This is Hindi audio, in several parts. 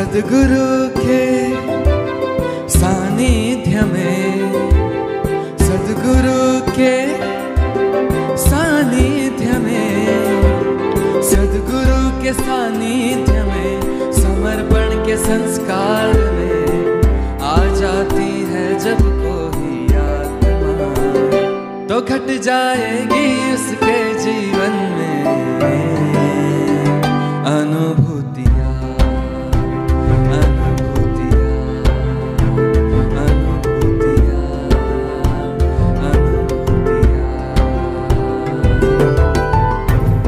सद्गुरु के सानिध्य में, सद्गुरु के सानिध्य में, सद्गुरु के सानिध्य में, समर्पण के संस्कार में आ जाती है जब कोई आत्मा, तो घट जाएगी उसके जीवन में अनुभूतियाँ, अनुभूतियाँ, अनुभूतियाँ, अनुभूतियाँ।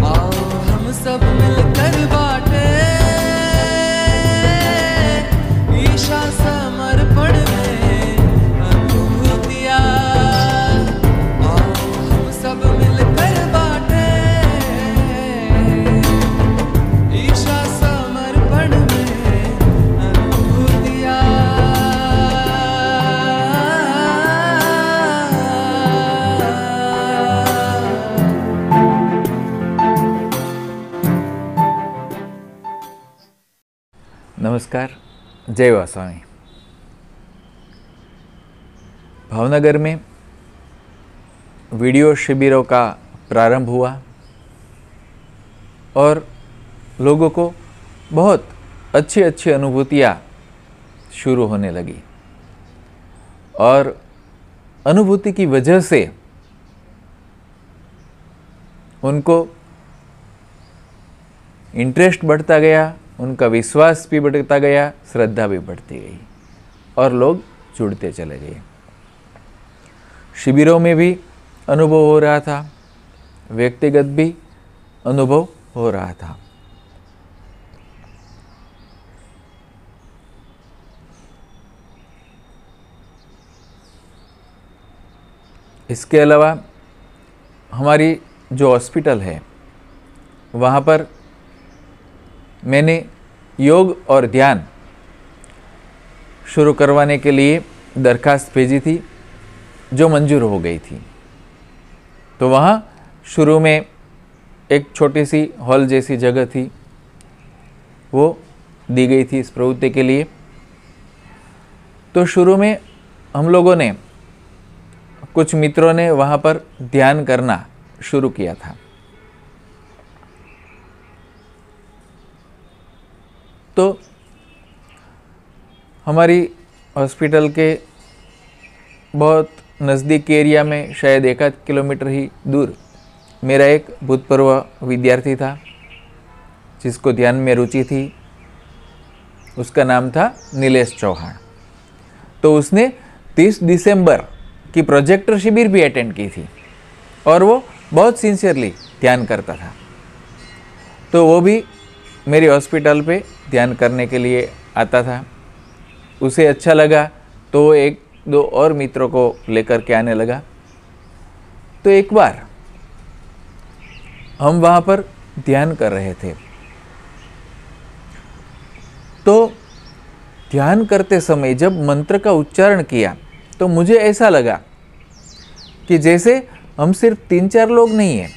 आओ हम सब मिलकर बांटे ईशा समर्पण में अनुभूतियाँ। आओ हम सब मिलकर बांटे ईशा समर्पण में अनुभूतियाँ। नमस्कार, जय वासवाणी। भावनगर में वीडियो शिविरों का प्रारंभ हुआ और लोगों को बहुत अच्छी अच्छी अनुभूतियाँ शुरू होने लगी और अनुभूति की वजह से उनको इंटरेस्ट बढ़ता गया, उनका विश्वास भी बढ़ता गया, श्रद्धा भी बढ़ती गई और लोग जुड़ते चले गए। शिविरों में भी अनुभव हो रहा था, व्यक्तिगत भी अनुभव हो रहा था। इसके अलावा हमारी जो हॉस्पिटल है वहाँ पर मैंने योग और ध्यान शुरू करवाने के लिए दरखास्त भेजी थी, जो मंजूर हो गई थी। तो वहाँ शुरू में एक छोटी सी हॉल जैसी जगह थी, वो दी गई थी इस प्रवृत्ति के लिए। तो शुरू में हम लोगों ने, कुछ मित्रों ने वहाँ पर ध्यान करना शुरू किया था। तो हमारी हॉस्पिटल के बहुत नज़दीक एरिया में, शायद 1 किलोमीटर ही दूर, मेरा एक भूतपूर्व विद्यार्थी था जिसको ध्यान में रुचि थी। उसका नाम था नीलेश चौहान। तो उसने 30 दिसंबर की प्रोजेक्टर शिविर भी अटेंड की थी और वो बहुत सिंसियरली ध्यान करता था। तो वो भी मेरे हॉस्पिटल पे ध्यान करने के लिए आता था। उसे अच्छा लगा तो वो 1-2 और मित्रों को लेकर के आने लगा। तो एक बार हम वहाँ पर ध्यान कर रहे थे, तो ध्यान करते समय जब मंत्र का उच्चारण किया तो मुझे ऐसा लगा कि जैसे हम सिर्फ 3-4 लोग नहीं हैं,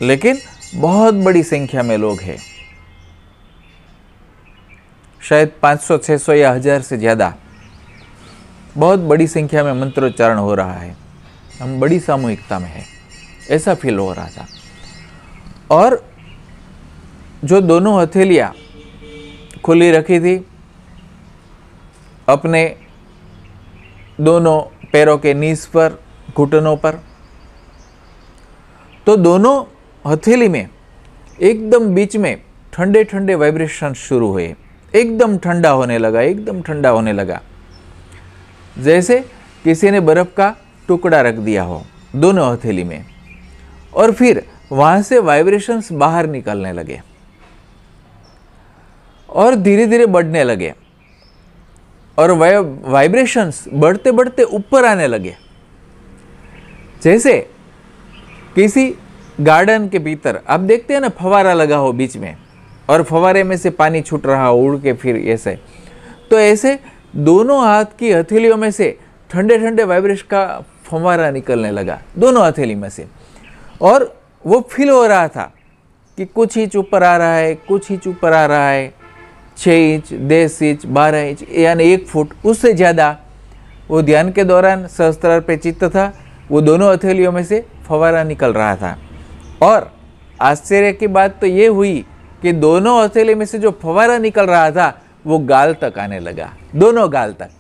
लेकिन बहुत बड़ी संख्या में लोग हैं। शायद 500-600 या 1000 से ज़्यादा, बहुत बड़ी संख्या में मंत्रोच्चारण हो रहा है। हम बड़ी सामूहिकता में हैं, ऐसा फील हो रहा था। और जो दोनों हथेलियाँ खुली रखी थी अपने दोनों पैरों के नीज पर, घुटनों पर, तो दोनों हथेली में एकदम बीच में ठंडे ठंडे वाइब्रेशन शुरू हुए। एकदम ठंडा होने लगा, एकदम ठंडा होने लगा, जैसे किसी ने बर्फ का टुकड़ा रख दिया हो दोनों हथेली में। और फिर वहाँ से वाइब्रेशंस बाहर निकलने लगे और धीरे धीरे बढ़ने लगे और वाइब्रेशंस बढ़ते बढ़ते ऊपर आने लगे, जैसे किसी गार्डन के भीतर आप देखते हैं ना, फवारा लगा हो बीच में और फवारे में से पानी छूट रहा हो उड़ के, फिर ऐसे। तो ऐसे दोनों हाथ की हथेलियों में से ठंडे ठंडे वाइब्रेशन का फवारा निकलने लगा दोनों हथेली में से। और वो फील हो रहा था कि कुछ ही ऊपर आ रहा है, कुछ ही ऊपर आ रहा है, 6 इंच, 10 इंच, 12 इंच यानी 1 फुट, उससे ज़्यादा वो ध्यान के दौरान सहस्त्रार पे चित्त था। वो दोनों हथेलियों में से फवारा निकल रहा था। और आश्चर्य की बात तो ये हुई कि दोनों हथेली में से जो फवारा निकल रहा था वो गाल तक आने लगा, दोनों गाल तक।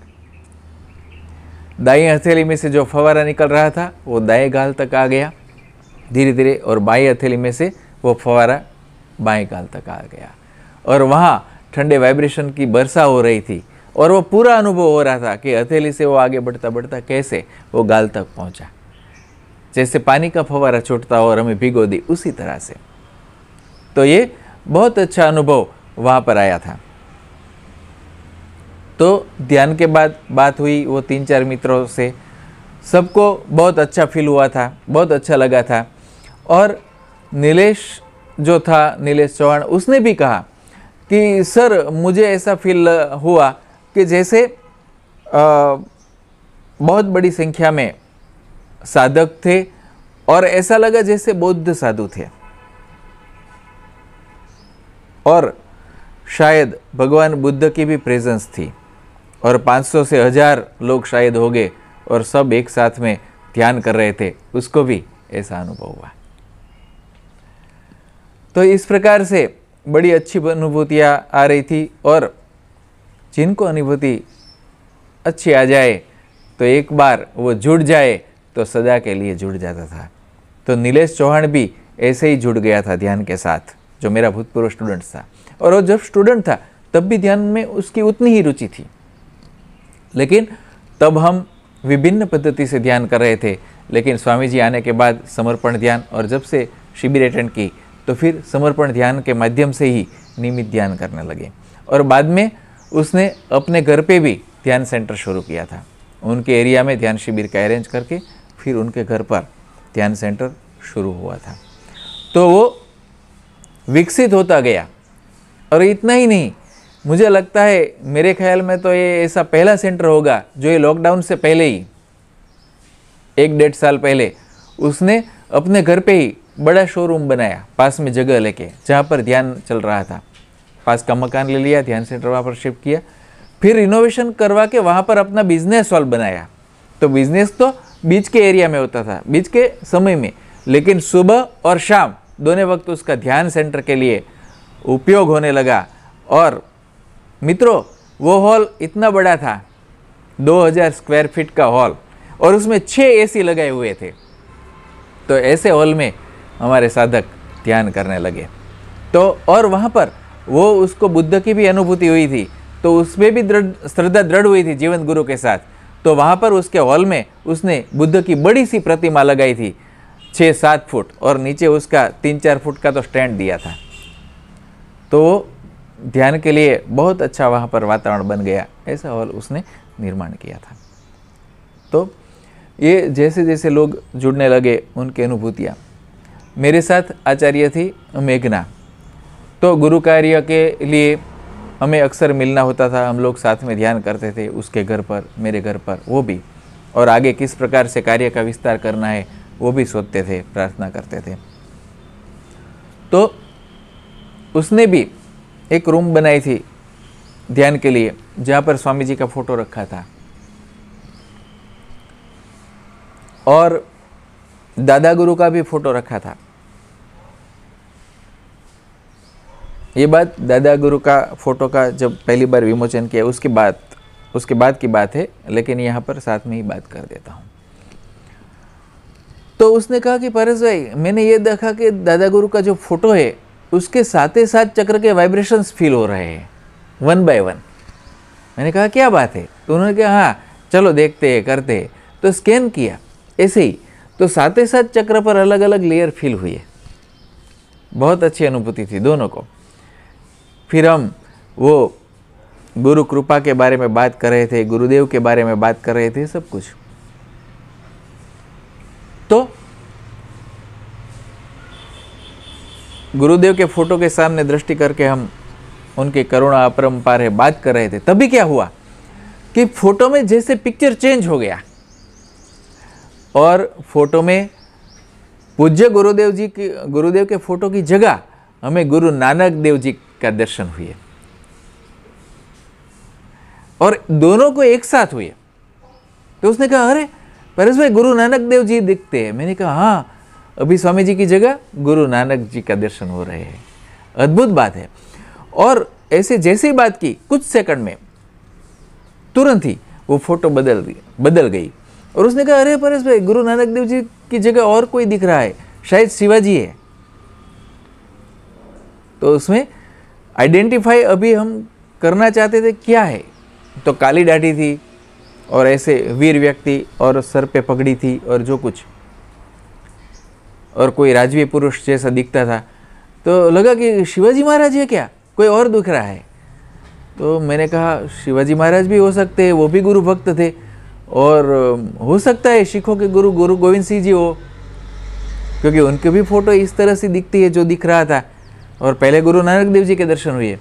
दाई हथेली में से जो फवारा निकल रहा था वो दाएं गाल तक आ गया धीरे धीरे, और बाई हथेली में से वो फवारा बाएं गाल तक आ गया। और वहाँ ठंडे वाइब्रेशन की वर्षा हो रही थी, और वो पूरा अनुभव हो रहा था कि हथेली से वो आगे बढ़ता बढ़ता कैसे वो गाल तक पहुँचा। जैसे पानी का फवारा छूटता हो और हमें भिगो दी, उसी तरह से। तो ये बहुत अच्छा अनुभव वहाँ पर आया था। तो ध्यान के बाद बात हुई वो 3-4 मित्रों से, सबको बहुत अच्छा फील हुआ था, बहुत अच्छा लगा था। और नीलेश जो था, नीलेश चौहान, उसने भी कहा कि सर मुझे ऐसा फील हुआ कि जैसे बहुत बड़ी संख्या में साधक थे, और ऐसा लगा जैसे बौद्ध साधु थे, और शायद भगवान बुद्ध की भी प्रेजेंस थी, और 500 से 1000 लोग शायद हो गए, और सब एक साथ में ध्यान कर रहे थे। उसको भी ऐसा अनुभव हुआ। तो इस प्रकार से बड़ी अच्छी अनुभूतियाँ आ रही थी, और जिनको अनुभूति अच्छी आ जाए तो एक बार वो जुड़ जाए तो सदा के लिए जुड़ जाता था। तो नीलेश चौहान भी ऐसे ही जुड़ गया था ध्यान के साथ, जो मेरा भूतपूर्व स्टूडेंट था। और वो जब स्टूडेंट था तब भी ध्यान में उसकी उतनी ही रुचि थी, लेकिन तब हम विभिन्न पद्धति से ध्यान कर रहे थे। लेकिन स्वामी जी आने के बाद समर्पण ध्यान, और जब से शिविर अटेंड की तो फिर समर्पण ध्यान के माध्यम से ही नियमित ध्यान करने लगे। और बाद में उसने अपने घर पे भी ध्यान सेंटर शुरू किया था। उनके एरिया में ध्यान शिविर का अरेंज करके फिर उनके घर पर ध्यान सेंटर शुरू हुआ था। तो वो विकसित होता गया। और इतना ही नहीं, मुझे लगता है, मेरे ख्याल में तो ये ऐसा पहला सेंटर होगा जो ये लॉकडाउन से पहले ही 1-1.5 साल पहले उसने अपने घर पे ही बड़ा शोरूम बनाया, पास में जगह लेके, जहाँ पर ध्यान चल रहा था। पास का मकान ले लिया, ध्यान सेंटर वहाँ पर शिफ्ट किया, फिर रिनोवेशन करवा के वहाँ पर अपना बिजनेस हॉल बनाया। तो बिजनेस तो बीच के एरिया में होता था, बीच के समय में, लेकिन सुबह और शाम दोनों वक्त उसका ध्यान सेंटर के लिए उपयोग होने लगा। और मित्रों, वो हॉल इतना बड़ा था, 2000 स्क्वायर फीट का हॉल, और उसमें 6 एसी लगाए हुए थे। तो ऐसे हॉल में हमारे साधक ध्यान करने लगे। तो और वहाँ पर वो उसको बुद्ध की भी अनुभूति हुई थी, तो उसमें भी श्रद्धा दृढ़ हुई थी जीवन गुरु के साथ। तो वहाँ पर उसके हॉल में उसने बुद्ध की बड़ी सी प्रतिमा लगाई थी, 6-7 फुट, और नीचे उसका 3-4 फुट का तो स्टैंड दिया था। तो ध्यान के लिए बहुत अच्छा वहाँ पर वातावरण बन गया, ऐसा हॉल उसने निर्माण किया था। तो ये जैसे जैसे लोग जुड़ने लगे, उनकी अनुभूतियाँ। मेरे साथ आचार्य थी मेघना। तो गुरु कार्य के लिए हमें अक्सर मिलना होता था, हम लोग साथ में ध्यान करते थे, उसके घर पर, मेरे घर पर, वो भी। और आगे किस प्रकार से कार्य का विस्तार करना है वो भी सोचते थे, प्रार्थना करते थे। तो उसने भी एक रूम बनाई थी ध्यान के लिए, जहाँ पर स्वामी जी का फोटो रखा था, और दादा गुरु का भी फोटो रखा था। ये बात दादा गुरु का फोटो का जब पहली बार विमोचन किया उसके बाद की बात है, लेकिन यहाँ पर साथ में ही बात कर देता हूँ। तो उसने कहा कि परेश भाई, मैंने ये देखा कि दादा गुरु का जो फोटो है उसके साथ ही साथ चक्र के वाइब्रेशंस फील हो रहे हैं 1 by 1। मैंने कहा क्या बात है? तो उन्होंने कहा हाँ चलो देखते हैं, करते हैं। तो स्कैन किया ऐसे ही, तो साथ ही साथ चक्र पर अलग अलग लेयर फील हुई है। बहुत अच्छी अनुभूति थी दोनों को। फिर हम वो गुरु कृपा के बारे में बात कर रहे थे, गुरुदेव के बारे में बात कर रहे थे, सब कुछ। तो गुरुदेव के फोटो के सामने दृष्टि करके हम उनकी करुणा अपरंपार है बात कर रहे थे। तभी क्या हुआ कि फोटो में जैसे पिक्चर चेंज हो गया, और फोटो में पूज्य गुरुदेव के फोटो की जगह हमें गुरु नानक देव जी का दर्शन हुए। और दोनों को एक साथ हुए। तो उसने कहा, अरे परेश भाई, गुरु नानक देव जी दिखते हैं। मैंने कहा, हाँ, अभी स्वामी जी की जगह गुरु नानक जी का दर्शन हो रहे हैं। अद्भुत बात है। और ऐसे जैसे ही बात की, कुछ सेकंड में तुरंत ही वो फोटो बदल गई। और उसने कहा, अरे परेश भाई, गुरु नानक देव जी की जगह और कोई दिख रहा है, शायद शिवाजी है। तो उसमें आइडेंटिफाई अभी हम करना चाहते थे क्या है, तो काली दाढ़ी थी और ऐसे वीर व्यक्ति और सर पे पगड़ी थी और जो कुछ, और कोई राजवी पुरुष जैसा दिखता था। तो लगा कि शिवाजी महाराज है क्या, कोई और दिख रहा है। तो मैंने कहा, शिवाजी महाराज भी हो सकते हैं, वो भी गुरु भक्त थे, और हो सकता है सिखों के गुरु गुरु गोविंद सिंह जी हो, क्योंकि उनके भी फोटो इस तरह से दिखती है जो दिख रहा था। और पहले गुरु नानक देव जी के दर्शन हुए।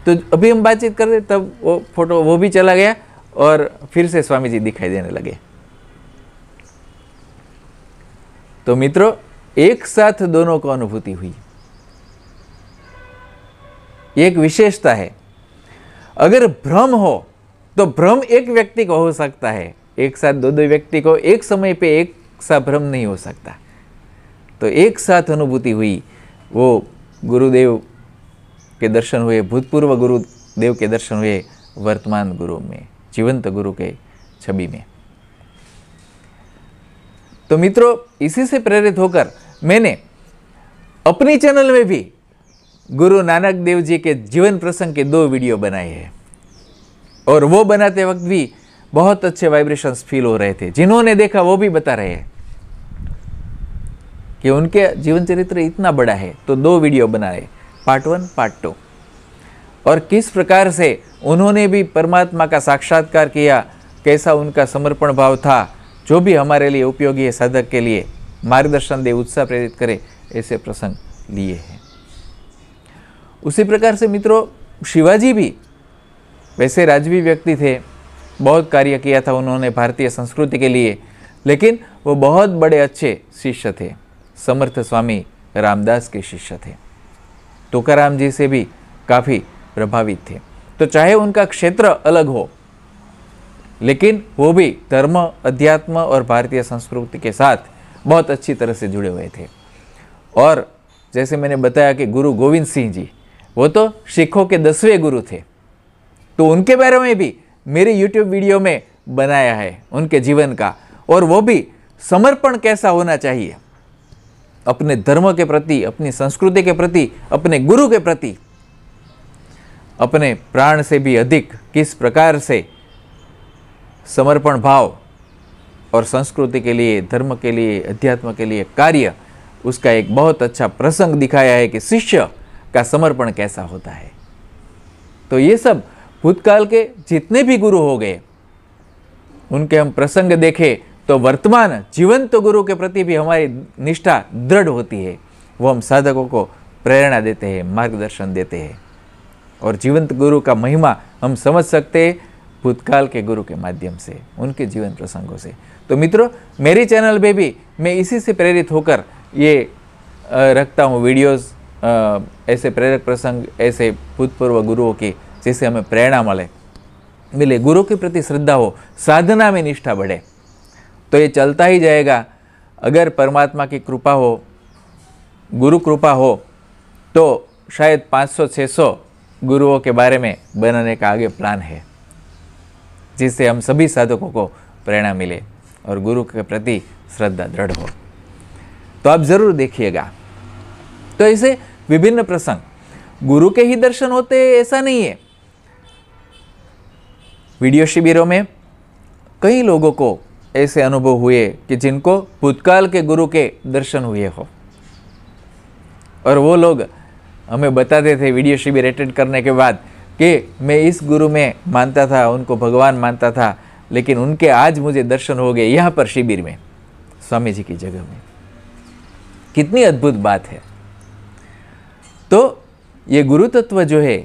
तो अभी हम बातचीत कर रहे तब वो फोटो वो भी चला गया और फिर से स्वामी जी दिखाई देने लगे। तो मित्रों, एक साथ दोनों को अनुभूति हुई। एक विशेषता है, अगर भ्रम हो तो भ्रम एक व्यक्ति को हो सकता है, एक साथ दो व्यक्ति को एक समय पे एक सा भ्रम नहीं हो सकता। तो एक साथ अनुभूति हुई, वो गुरुदेव के दर्शन हुए, भूतपूर्व गुरुदेव के दर्शन हुए, वर्तमान गुरु में, जीवंत गुरु के छवि में। तो मित्रों, इसी से प्रेरित होकर मैंने अपनी चैनल में भी गुरु नानक देव जी के जीवन प्रसंग के 2 वीडियो बनाए हैं, और वो बनाते वक्त भी बहुत अच्छे वाइब्रेशंस फील हो रहे थे। जिन्होंने देखा वो भी बता रहे हैं कि उनके जीवन चरित्र इतना बड़ा है, तो 2 वीडियो बनाए, पार्ट 1 पार्ट 2, और किस प्रकार से उन्होंने भी परमात्मा का साक्षात्कार किया, कैसा उनका समर्पण भाव था, जो भी हमारे लिए उपयोगी है, साधक के लिए मार्गदर्शन दे, उत्साह प्रेरित करे, ऐसे प्रसंग लिए हैं। उसी प्रकार से मित्रों, शिवाजी भी वैसे राजवी व्यक्ति थे, बहुत कार्य किया था उन्होंने भारतीय संस्कृति के लिए, लेकिन वो बहुत बड़े अच्छे शिष्य थे, समर्थ स्वामी रामदास के शिष्य थे, तुकाराम जी से भी काफ़ी प्रभावित थे। तो चाहे उनका क्षेत्र अलग हो, लेकिन वो भी धर्म, अध्यात्म और भारतीय संस्कृति के साथ बहुत अच्छी तरह से जुड़े हुए थे। और जैसे मैंने बताया कि गुरु गोविंद सिंह जी, वो तो सिखों के 10वें गुरु थे, तो उनके बारे में भी मेरे YouTube वीडियो में बनाया है, उनके जीवन का, और वो भी समर्पण कैसा होना चाहिए अपने धर्म के प्रति, अपनी संस्कृति के प्रति, अपने गुरु के प्रति, अपने प्राण से भी अधिक किस प्रकार से समर्पण भाव और संस्कृति के लिए, धर्म के लिए, अध्यात्म के लिए कार्य, उसका एक बहुत अच्छा प्रसंग दिखाया है कि शिष्य का समर्पण कैसा होता है। तो ये सब भूतकाल के जितने भी गुरु हो गए, उनके हम प्रसंग देखें तो वर्तमान जीवंत गुरु के प्रति भी हमारी निष्ठा दृढ़ होती है। वो हम साधकों को प्रेरणा देते हैं, मार्गदर्शन देते हैं, और जीवंत गुरु का महिमा हम समझ सकते हैं भूतकाल के गुरु के माध्यम से, उनके जीवन प्रसंगों से। तो मित्रों, मेरी चैनल पे भी मैं इसी से प्रेरित होकर ये रखता हूँ वीडियोस, ऐसे प्रेरक प्रसंग, ऐसे भूतपूर्व गुरुओं की, जिससे हमें प्रेरणा मिले, गुरु के प्रति श्रद्धा हो, साधना में निष्ठा बढ़े। तो ये चलता ही जाएगा। अगर परमात्मा की कृपा हो, गुरु कृपा हो, तो शायद 500-600 गुरुओं के बारे में बनाने का आगे प्लान है, जिससे हम सभी साधकों को प्रेरणा मिले और गुरु के प्रति श्रद्धा दृढ़ हो। तो आप जरूर देखिएगा। तो ऐसे विभिन्न प्रसंग, गुरु के ही दर्शन होते ऐसा नहीं है। वीडियो शिविरों में कई लोगों को ऐसे अनुभव हुए कि जिनको भूतकाल के गुरु के दर्शन हुए हो, और वो लोग हमें बताते थे वीडियो शिविर अटेंड करने के बाद कि मैं इस गुरु में मानता था, उनको भगवान मानता था, लेकिन उनके आज मुझे दर्शन हो गए यहाँ पर शिविर में, स्वामी जी की जगह में। कितनी अद्भुत बात है। तो ये गुरु तत्व जो है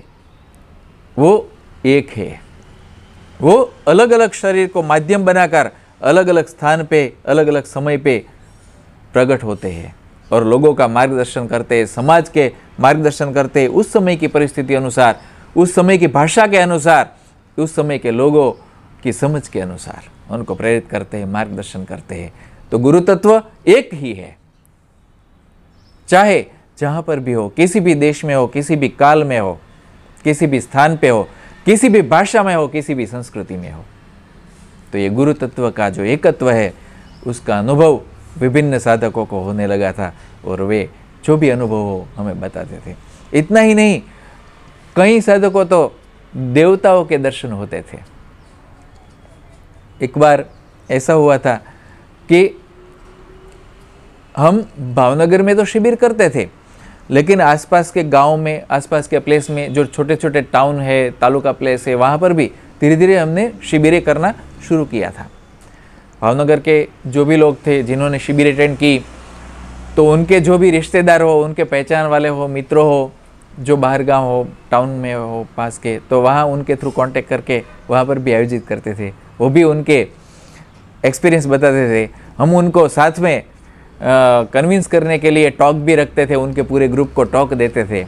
वो एक है। वो अलग अलग शरीर को माध्यम बनाकर अलग अलग स्थान पे, अलग अलग समय पे प्रकट होते हैं और लोगों का मार्गदर्शन करते हैं, समाज के मार्गदर्शन करते हैं, उस समय की परिस्थिति अनुसार, उस समय की भाषा के अनुसार उस समय के लोगों की समझ के अनुसार उनको प्रेरित करते हैं, मार्गदर्शन करते हैं। तो गुरु तत्व एक ही है, चाहे जहाँ पर भी हो, किसी भी देश में हो, किसी भी काल में हो, किसी भी स्थान पे हो, किसी भी भाषा में हो, किसी भी संस्कृति में हो। तो ये गुरु तत्व का जो एकत्व है उसका अनुभव विभिन्न साधकों को होने लगा था और वे जो भी अनुभव हो हमें बताते थे। इतना ही नहीं, कई साधकों तो देवताओं के दर्शन होते थे। एक बार ऐसा हुआ था कि हम भावनगर में तो शिविर करते थे, लेकिन आसपास के गांव में, आसपास के प्लेस में जो छोटे छोटे टाउन है, तालुका प्लेस है, वहाँ पर भी धीरे धीरे हमने शिविरें करना शुरू किया था। भावनगर के जो भी लोग थे जिन्होंने शिविर अटेंड की, तो उनके जो भी रिश्तेदार हो, उनके पहचान वाले हो, मित्र हो, जो बाहर गांव हो, टाउन में हो पास के, तो वहाँ उनके थ्रू कांटेक्ट करके वहाँ पर भी आयोजित करते थे। वो भी उनके एक्सपीरियंस बताते थे। हम उनको साथ में कन्विंस करने के लिए टॉक भी रखते थे, उनके पूरे ग्रुप को टॉक देते थे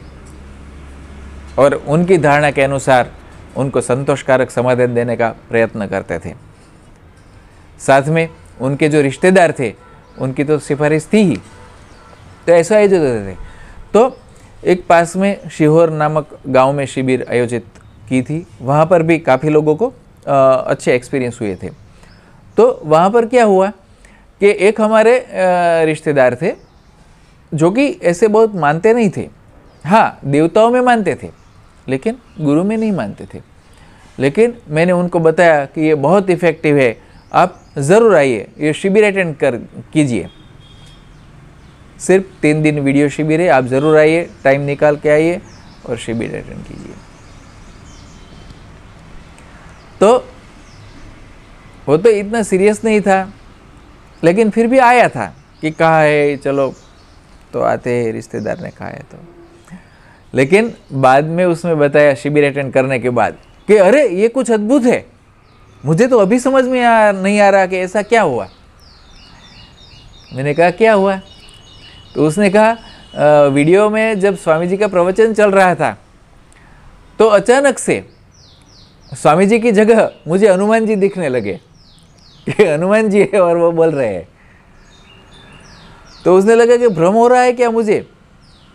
और उनकी धारणा के अनुसार उनको संतोषकारक समाधान देने का प्रयत्न करते थे। साथ में उनके जो रिश्तेदार थे उनकी तो सिफारिश थी ही, तो ऐसा आयोजित होते थे। तो एक पास में शिहोर नामक गांव में शिविर आयोजित की थी, वहाँ पर भी काफ़ी लोगों को अच्छे एक्सपीरियंस हुए थे। तो वहाँ पर क्या हुआ कि एक हमारे रिश्तेदार थे जो कि ऐसे बहुत मानते नहीं थे। हाँ, देवताओं में मानते थे लेकिन गुरु में नहीं मानते थे। लेकिन मैंने उनको बताया कि ये बहुत इफ़ेक्टिव है, आप ज़रूर आइए, ये शिविर अटेंड कीजिए। सिर्फ 3 दिन वीडियो शिविर है, आप ज़रूर आइए, टाइम निकाल के आइए और शिविर अटेंड कीजिए। तो वो तो इतना सीरियस नहीं था, लेकिन फिर भी आया था कि कहा है चलो, तो आते हैं, रिश्तेदार ने कहा है तो। लेकिन बाद में उसमें बताया शिविर अटेंड करने के बाद कि अरे ये कुछ अद्भुत है, मुझे तो अभी समझ में नहीं आ रहा कि ऐसा क्या हुआ। मैंने कहा क्या हुआ? तो उसने कहा वीडियो में जब स्वामी जी का प्रवचन चल रहा था तो अचानक से स्वामी जी की जगह मुझे हनुमान जी दिखने लगे कि हनुमान जी है और वो बोल रहे हैं। तो उसने लगा कि भ्रम हो रहा है क्या मुझे।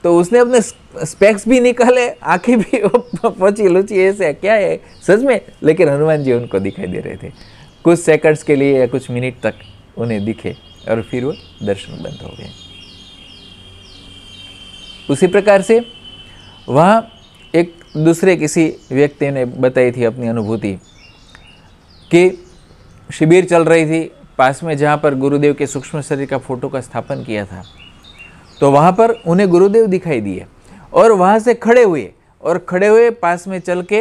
तो उसने अपने स्पेक्स भी निकाले, आंखें भी पची लुची, ऐसे क्या है सच में, लेकिन हनुमान जी उनको दिखाई दे रहे थे। कुछ सेकंड्स के लिए या कुछ मिनट तक उन्हें दिखे और फिर वो दर्शन बंद हो गए। उसी प्रकार से वहाँ एक दूसरे किसी व्यक्ति ने बताई थी अपनी अनुभूति कि शिविर चल रही थी पास में जहाँ पर गुरुदेव के सूक्ष्म शरीर का फोटो का स्थापन किया था। तो वहाँ पर उन्हें गुरुदेव दिखाई दिए और वहाँ से खड़े हुए पास में चल के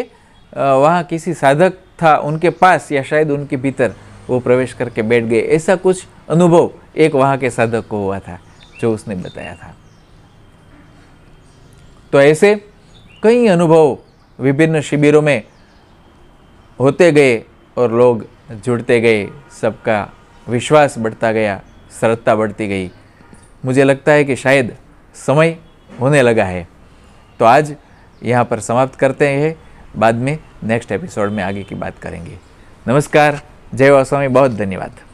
वहाँ किसी साधक था उनके पास या शायद उनके भीतर वो प्रवेश करके बैठ गए। ऐसा कुछ अनुभव एक वहाँ के साधक को हुआ था जो उसने बताया था। तो ऐसे कई अनुभव विभिन्न शिविरों में होते गए और लोग जुड़ते गए, सबका विश्वास बढ़ता गया, श्रद्धा बढ़ती गई। मुझे लगता है कि शायद समय होने लगा है। तो आज यहाँ पर समाप्त करते हैं, बाद में नेक्स्ट एपिसोड में आगे की बात करेंगे। नमस्कार, जय वासवामी, बहुत धन्यवाद।